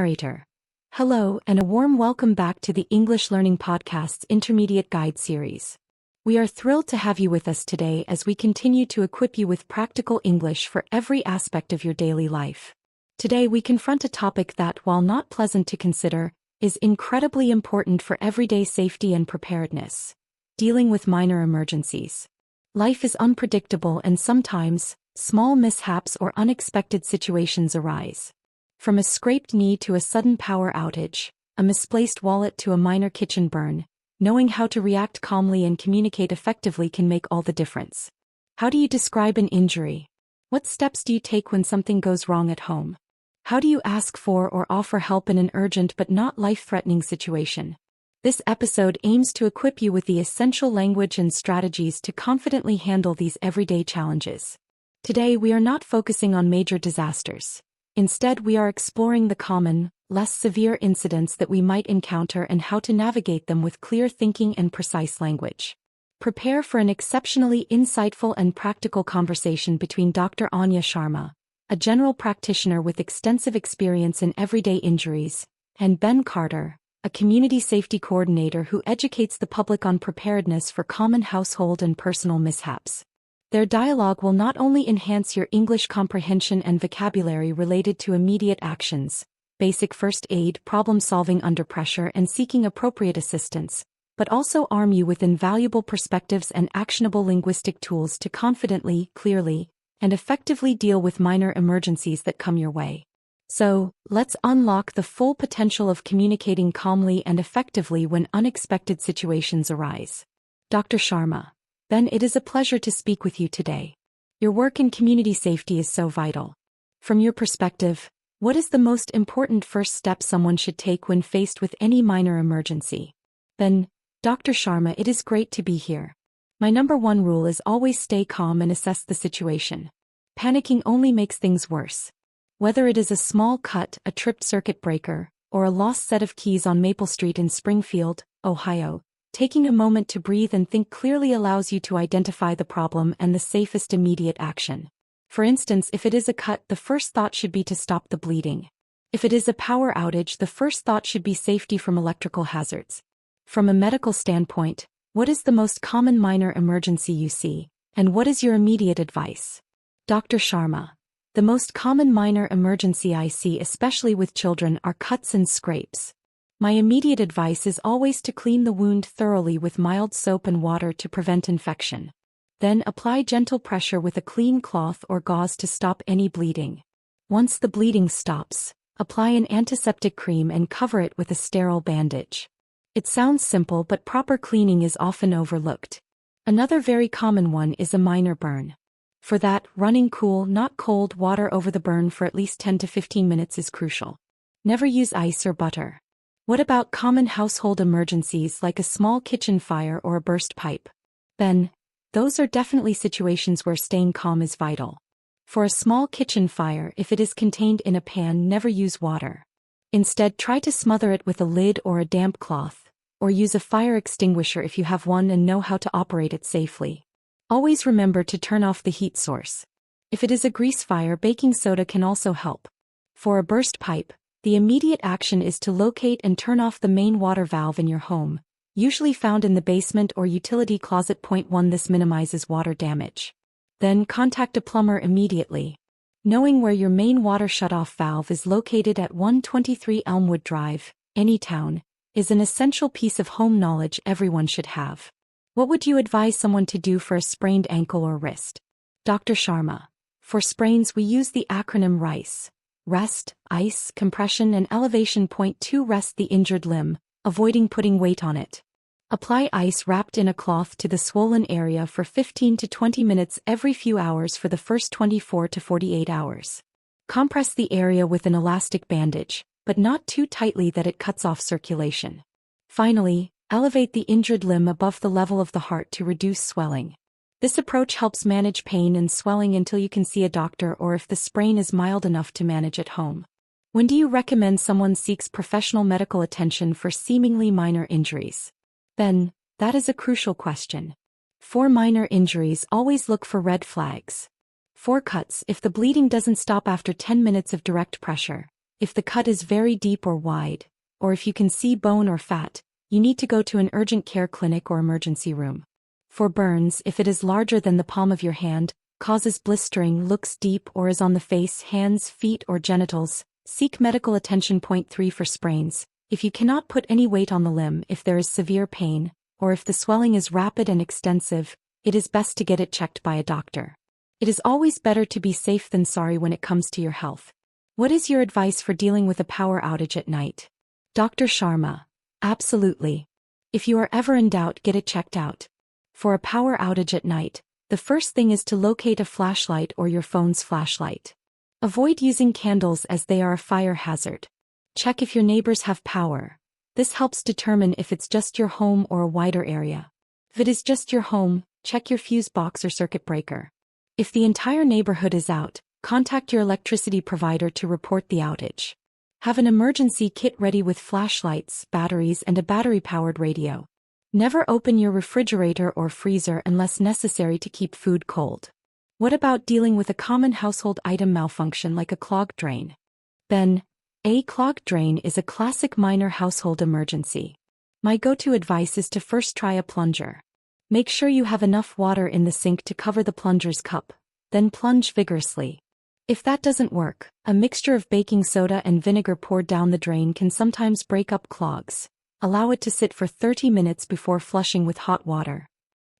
Narrator. Hello and a warm welcome back to the English Learning Podcast's Intermediate Guide series. We are thrilled to have you with us today as we continue to equip you with practical English for every aspect of your daily life. Today we confront a topic that, while not pleasant to consider, is incredibly important for everyday safety and preparedness: dealing with minor emergencies. Life is unpredictable and sometimes, small mishaps or unexpected situations arise. From a scraped knee to a sudden power outage, a misplaced wallet to a minor kitchen burn, knowing how to react calmly and communicate effectively can make all the difference. How do you describe an injury? What steps do you take when something goes wrong at home? How do you ask for or offer help in an urgent but not life-threatening situation? This episode aims to equip you with the essential language and strategies to confidently handle these everyday challenges. Today we are not focusing on major disasters. Instead, we are exploring the common, less severe incidents that we might encounter and how to navigate them with clear thinking and precise language. Prepare for an exceptionally insightful and practical conversation between Dr. Anya Sharma, a general practitioner with extensive experience in everyday injuries, and Ben Carter, a community safety coordinator who educates the public on preparedness for common household and personal mishaps. Their dialogue will not only enhance your English comprehension and vocabulary related to immediate actions, basic first aid, problem-solving under pressure, and seeking appropriate assistance, but also arm you with invaluable perspectives and actionable linguistic tools to confidently, clearly, and effectively deal with minor emergencies that come your way. So, let's unlock the full potential of communicating calmly and effectively when unexpected situations arise. Dr. Sharma. Ben, it is a pleasure to speak with you today. Your work in community safety is so vital. From your perspective, what is the most important first step someone should take when faced with any minor emergency? Ben, Dr. Sharma, it is great to be here. My number one rule is always stay calm and assess the situation. Panicking only makes things worse. Whether it is a small cut, a tripped circuit breaker, or a lost set of keys on Maple Street in Springfield, Ohio, taking a moment to breathe and think clearly allows you to identify the problem and the safest immediate action. For instance, if it is a cut, the first thought should be to stop the bleeding. If it is a power outage, the first thought should be safety from electrical hazards. From a medical standpoint, what is the most common minor emergency you see, and what is your immediate advice? Dr. Sharma. The most common minor emergency I see, especially with children, are cuts and scrapes. My immediate advice is always to clean the wound thoroughly with mild soap and water to prevent infection. Then apply gentle pressure with a clean cloth or gauze to stop any bleeding. Once the bleeding stops, apply an antiseptic cream and cover it with a sterile bandage. It sounds simple, but proper cleaning is often overlooked. Another very common one is a minor burn. For that, running cool, not cold water over the burn for at least 10 to 15 minutes is crucial. Never use ice or butter. What about common household emergencies like a small kitchen fire or a burst pipe? Ben, those are definitely situations where staying calm is vital. For a small kitchen fire, if it is contained in a pan, never use water. Instead, try to smother it with a lid or a damp cloth, or use a fire extinguisher if you have one and know how to operate it safely. Always remember to turn off the heat source. If it is a grease fire, baking soda can also help. For a burst pipe, the immediate action is to locate and turn off the main water valve in your home, usually found in the basement or utility closet. Point 1. This minimizes water damage. Then contact a plumber immediately. Knowing where your main water shutoff valve is located at 123 Elmwood Drive, Anytown, is an essential piece of home knowledge everyone should have. What would you advise someone to do for a sprained ankle or wrist? Dr. Sharma. For sprains, we use the acronym RICE. Rest, ice, compression and elevation. Point 2. Rest the injured limb, avoiding putting weight on it. Apply ice wrapped in a cloth to the swollen area for 15 to 20 minutes every few hours for the first 24 to 48 hours. Compress the area with an elastic bandage, but not too tightly that it cuts off circulation. Finally, elevate the injured limb above the level of the heart to reduce swelling. This approach helps manage pain and swelling until you can see a doctor, or if the sprain is mild enough, to manage at home. When do you recommend someone seeks professional medical attention for seemingly minor injuries? Ben, that is a crucial question. For minor injuries, always look for red flags. For cuts, if the bleeding doesn't stop after 10 minutes of direct pressure, If the cut is very deep or wide, or if you can see bone or fat, you need to go to an urgent care clinic or emergency room. For burns, if it is larger than the palm of your hand, causes blistering, looks deep or is on the face, hands, feet or genitals, seek medical attention. Point 3 for sprains. If you cannot put any weight on the limb, if there is severe pain, or if the swelling is rapid and extensive, it is best to get it checked by a doctor. It is always better to be safe than sorry when it comes to your health. What is your advice for dealing with a power outage at night? Dr. Sharma: absolutely. If you are ever in doubt, get it checked out. For a power outage at night, the first thing is to locate a flashlight or your phone's flashlight. Avoid using candles as they are a fire hazard. Check if your neighbors have power. This helps determine if it's just your home or a wider area. If it is just your home, check your fuse box or circuit breaker. If the entire neighborhood is out, contact your electricity provider to report the outage. Have an emergency kit ready with flashlights, batteries, and a battery-powered radio. Never open your refrigerator or freezer unless necessary to keep food cold. What about dealing with a common household item malfunction like a clogged drain? Ben, a clogged drain is a classic minor household emergency. My go-to advice is to first try a plunger. Make sure you have enough water in the sink to cover the plunger's cup, then plunge vigorously. If that doesn't work, a mixture of baking soda and vinegar poured down the drain can sometimes break up clogs. Allow it to sit for 30 minutes before flushing with hot water.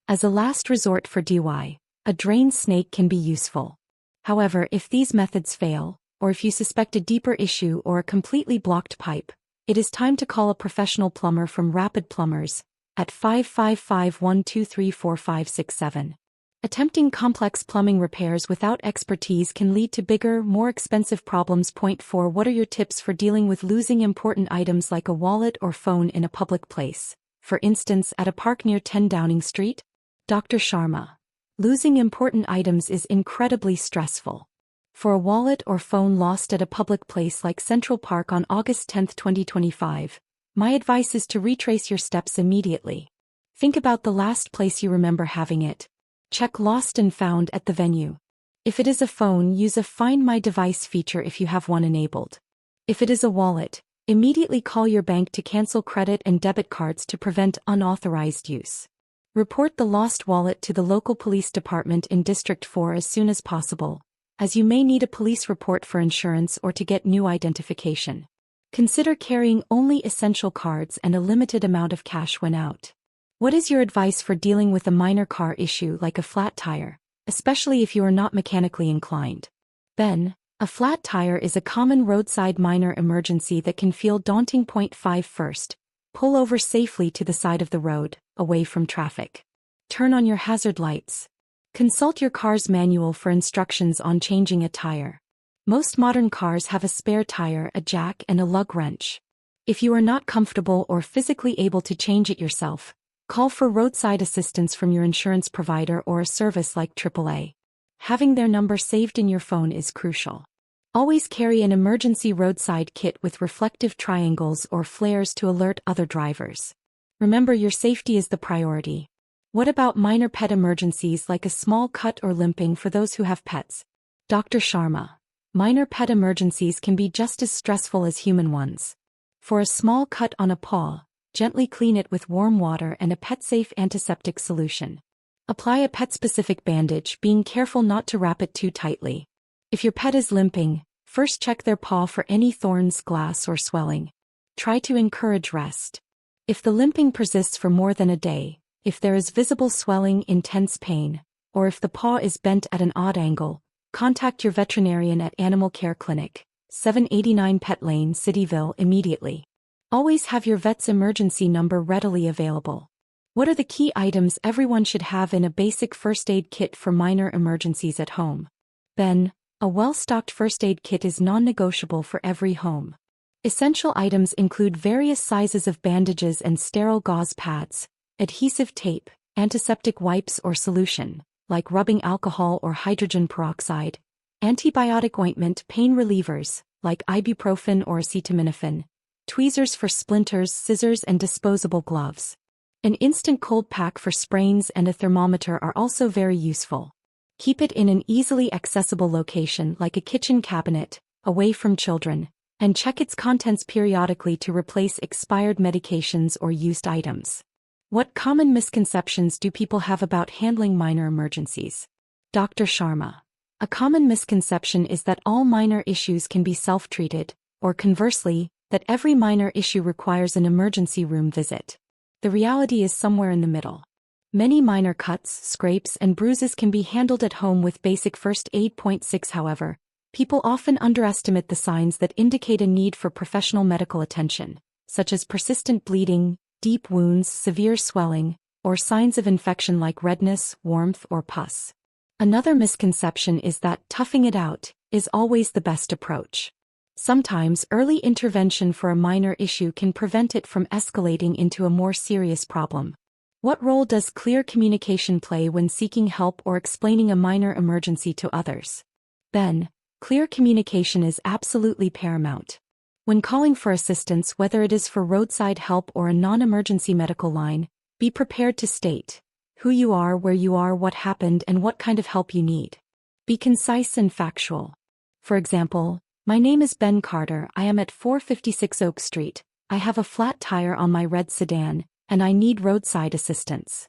As a last resort for DIY, a drain snake can be useful. However, if these methods fail, or if you suspect a deeper issue or a completely blocked pipe, it is time to call a professional plumber from Rapid Plumbers at 555-123-4567. Attempting complex plumbing repairs without expertise can lead to bigger, more expensive problems. Point 4. What are your tips for dealing with losing important items like a wallet or phone in a public place, for instance at a park near 10 Downing Street? Dr. Sharma: losing important items is incredibly stressful. For a wallet or phone lost at a public place like Central Park on August 10, 2025, my advice is to retrace your steps immediately. Think about the last place you remember having it. Check lost and found at the venue. If it is a phone, use a Find My Device feature if you have one enabled. If it is a wallet, immediately call your bank to cancel credit and debit cards to prevent unauthorized use. Report the lost wallet to the local police department in District 4 as soon as possible, as you may need a police report for insurance or to get new identification. Consider carrying only essential cards and a limited amount of cash when out. What is your advice for dealing with a minor car issue like a flat tire, especially if you are not mechanically inclined? Ben, a flat tire is a common roadside minor emergency that can feel daunting. Point 5. First, pull over safely to the side of the road, away from traffic. Turn on your hazard lights. Consult your car's manual for instructions on changing a tire. Most modern cars have a spare tire, a jack, and a lug wrench. If you are not comfortable or physically able to change it yourself, call for roadside assistance from your insurance provider or a service like AAA. Having their number saved in your phone is crucial. Always carry an emergency roadside kit with reflective triangles or flares to alert other drivers. Remember, your safety is the priority. What about minor pet emergencies like a small cut or limping for those who have pets? Dr. Sharma: minor pet emergencies can be just as stressful as human ones. For a small cut on a paw, gently clean it with warm water and a pet-safe antiseptic solution. Apply a pet-specific bandage, being careful not to wrap it too tightly. If your pet is limping, first check their paw for any thorns, glass, or swelling. Try to encourage rest. If the limping persists for more than a day, if there is visible swelling, intense pain, or if the paw is bent at an odd angle, contact your veterinarian at Animal Care Clinic, 789 Pet Lane, Cityville, immediately. Always have your vet's emergency number readily available. What are the key items everyone should have in a basic first aid kit for minor emergencies at home? Ben, a well-stocked first aid kit is non-negotiable for every home. Essential items include various sizes of bandages and sterile gauze pads, adhesive tape, antiseptic wipes or solution, like rubbing alcohol or hydrogen peroxide, antibiotic ointment, pain relievers, like ibuprofen or acetaminophen, tweezers for splinters, scissors, and disposable gloves. An instant cold pack for sprains and a thermometer are also very useful. Keep it in an easily accessible location like a kitchen cabinet, away from children, and check its contents periodically to replace expired medications or used items. What common misconceptions do people have about handling minor emergencies? Dr. Sharma. A common misconception is that all minor issues can be self-treated, or conversely, that every minor issue requires an emergency room visit. The reality is somewhere in the middle. Many minor cuts, scrapes, and bruises can be handled at home with basic first aid. 6 However, people often underestimate the signs that indicate a need for professional medical attention, such as persistent bleeding, deep wounds, severe swelling, or signs of infection like redness, warmth, or pus. Another misconception is that toughing it out is always the best approach. Sometimes early intervention for a minor issue can prevent it from escalating into a more serious problem. What role does clear communication play when seeking help or explaining a minor emergency to others? Ben, clear communication is absolutely paramount. When calling for assistance, whether it is for roadside help or a non-emergency medical line, be prepared to state who you are, where you are, what happened, and what kind of help you need. Be concise and factual. For example, my name is Ben Carter, I am at 456 Oak Street, I have a flat tire on my red sedan, and I need roadside assistance.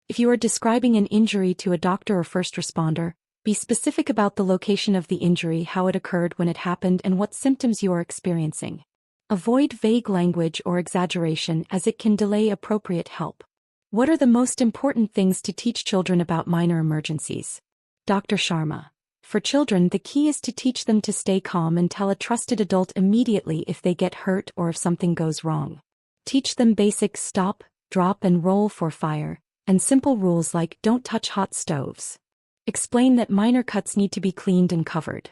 If you are describing an injury to a doctor or first responder, be specific about the location of the injury, how it occurred, when it happened, and what symptoms you are experiencing. Avoid vague language or exaggeration as it can delay appropriate help. What are the most important things to teach children about minor emergencies? Dr. Sharma. For children, the key is to teach them to stay calm and tell a trusted adult immediately if they get hurt or if something goes wrong. Teach them basic stop, drop, and roll for fire, and simple rules like don't touch hot stoves. Explain that minor cuts need to be cleaned and covered.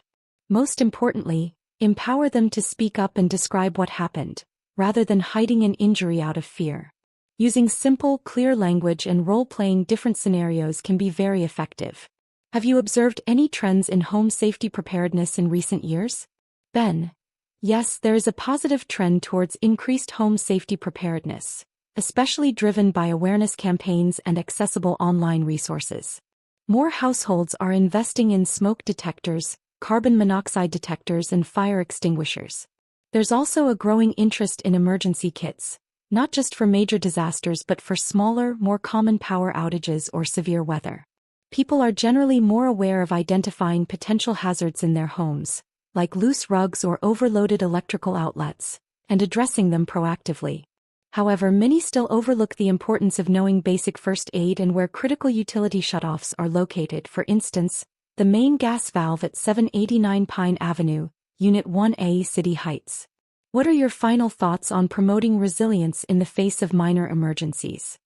Most importantly, empower them to speak up and describe what happened, rather than hiding an injury out of fear. Using simple, clear language and role-playing different scenarios can be very effective. Have you observed any trends in home safety preparedness in recent years? Ben. Yes, there is a positive trend towards increased home safety preparedness, especially driven by awareness campaigns and accessible online resources. More households are investing in smoke detectors, carbon monoxide detectors, and fire extinguishers. There's also a growing interest in emergency kits, not just for major disasters but for smaller, more common power outages or severe weather. People are generally more aware of identifying potential hazards in their homes, like loose rugs or overloaded electrical outlets, and addressing them proactively. However, many still overlook the importance of knowing basic first aid and where critical utility shutoffs are located. For instance, the main gas valve at 789 Pine Avenue, Unit 1A, City Heights. What are your final thoughts on promoting resilience in the face of minor emergencies?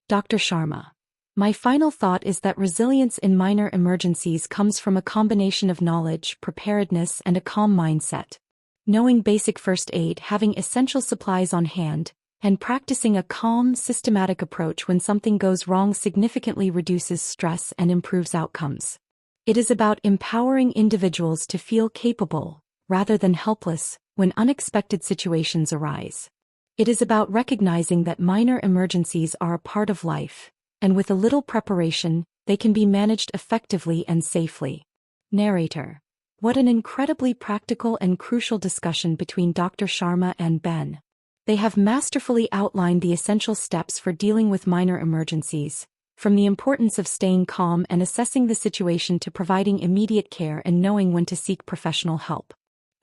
Dr. Sharma. My final thought is that resilience in minor emergencies comes from a combination of knowledge, preparedness, and a calm mindset. Knowing basic first aid, having essential supplies on hand, and practicing a calm, systematic approach when something goes wrong significantly reduces stress and improves outcomes. It is about empowering individuals to feel capable, rather than helpless, when unexpected situations arise. It is about recognizing that minor emergencies are a part of life, and with a little preparation, they can be managed effectively and safely. Narrator. What an incredibly practical and crucial discussion between Dr. Sharma and Ben. They have masterfully outlined the essential steps for dealing with minor emergencies, from the importance of staying calm and assessing the situation to providing immediate care and knowing when to seek professional help.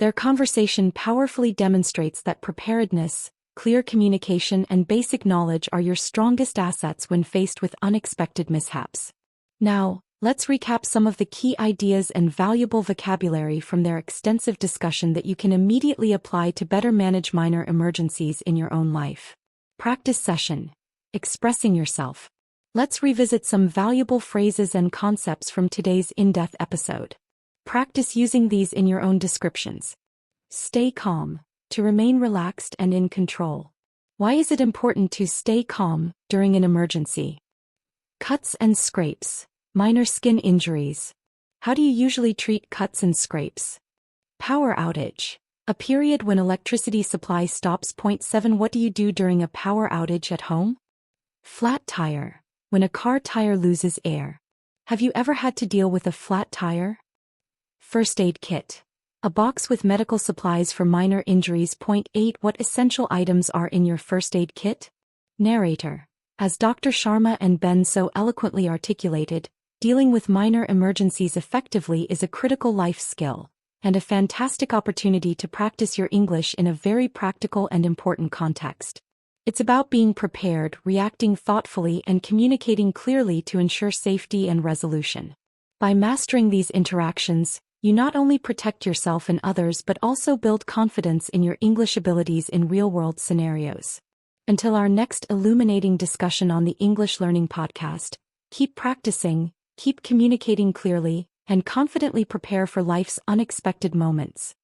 Their conversation powerfully demonstrates that preparedness, clear communication, and basic knowledge are your strongest assets when faced with unexpected mishaps. Now, let's recap some of the key ideas and valuable vocabulary from their extensive discussion that you can immediately apply to better manage minor emergencies in your own life. Practice session. Expressing yourself. Let's revisit some valuable phrases and concepts from today's in-depth episode. Practice using these in your own descriptions. Stay calm. To remain relaxed and in control. Why is it important to stay calm during an emergency? Cuts and scrapes. Minor skin injuries. How do you usually treat cuts and scrapes? Power outage. A period when electricity supply stops. 7 What do you do during a power outage at home? Flat tire. When a car tire loses air. Have you ever had to deal with a flat tire? First aid kit. A box with medical supplies for minor injuries. Point 8. What essential items are in your first aid kit? Narrator. As Dr. Sharma and Ben so eloquently articulated, dealing with minor emergencies effectively is a critical life skill, and a fantastic opportunity to practice your English in a very practical and important context. It's about being prepared, reacting thoughtfully, and communicating clearly to ensure safety and resolution. By mastering these interactions, you not only protect yourself and others but also build confidence in your English abilities in real-world scenarios. Until our next illuminating discussion on the English Learning Podcast, keep practicing, keep communicating clearly, and confidently prepare for life's unexpected moments.